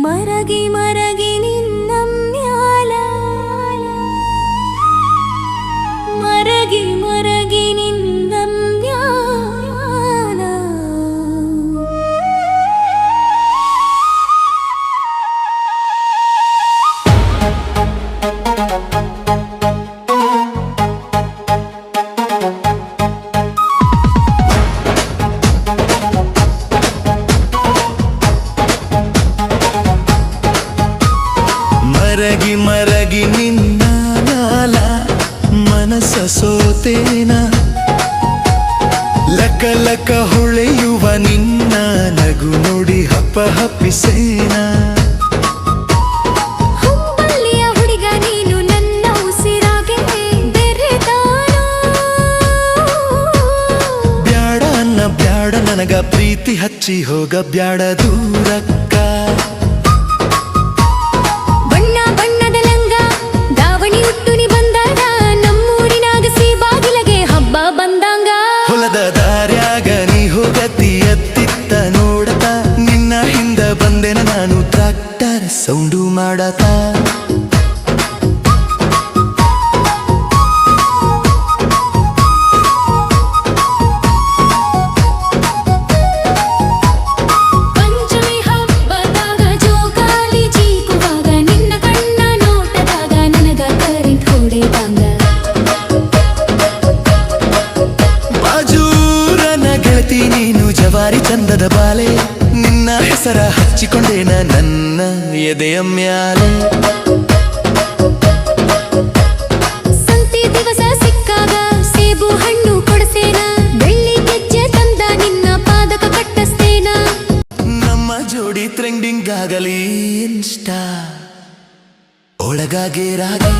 ಮರಗಿ ಮರಗಿ ನಿನ್ನ ಮ್ಯಾಲ ಮರಗಿ ಮರಗಿ ನಿನ್ನ ಮ್ಯಾಲ ಮರಗಿ ಮರಗಿ ನಿನ್ನ ಮ್ಯಾಲ ಮನಸ ಸೋತೇನ ಲಕ ಲಕ ಹೊಳೆಯುವ ನಿನ್ನ ನಗು ನೋಡಿ ಹಪ್ಪ ಹಪ್ಪಿಸೇನ ಹುಬ್ಬಳ್ಳಿಯ ಹುಡುಗ ನೀನು ನನ್ನ ಉಸಿರಾಗೆ ಬೆರೆತಾನೋ ಬ್ಯಾಡ ಅನ್ನ ಬ್ಯಾಡ ನನಗ ಪ್ರೀತಿ ಹಚ್ಚಿ ಹೋಗ ಬ್ಯಾಡ ದೂರಕ್ಕ ಹೊಲದ ದಾರ್ಯಾಗ ನೀ ಹೋಗತಿ ಎತ್ತಿತ್ತ ನೋಡತ ನಿನ್ನ ಹಿಂದ ಬಂದೆನ ನಾನು ಟ್ರಾಕ್ಟರ್ ಸೌಂಡು ಮಾಡತ ಪಂಚಮಿ ಹಬ್ಬದಾಗ ಜೋಕಾಲಿ ಚೀಕುವಾಗ ನಿನ್ನ ಕಣ್ಣ ನೋಟದಾಗ ನನಗ ಕರೆಂಟ್ ಹೊಡೆದಂಗ ನೀನು ಜವಾರಿ ಚಂದದ ಬಾಲೆ ನಿನ್ನ ಹೆಸರ ಹಚ್ಚಿಕೊಂಡೇನ ನನ್ನ ಎದೆಯ ಮ್ಯಾಲೆ ಸಂತೆ ದಿವಸ ಸಿಕ್ಕಾಗ ಸೇಬು ಹಣ್ಣು ಕೊಡಸೇನ ಬೆಳ್ಳಿ ಗೆಜ್ಜೆ ತಂದ ನಿನ್ನ ಪಾದಕ ಕಟ್ಟಸ್ತೇನ ನಮ್ಮ ಜೋಡಿ ಟ್ರೆಂಡಿಂಗ್ ಆಗಲಿ ಇನ್ಸ್ಟಾ ಒಳಗಾಗೆ ರಾಗಿ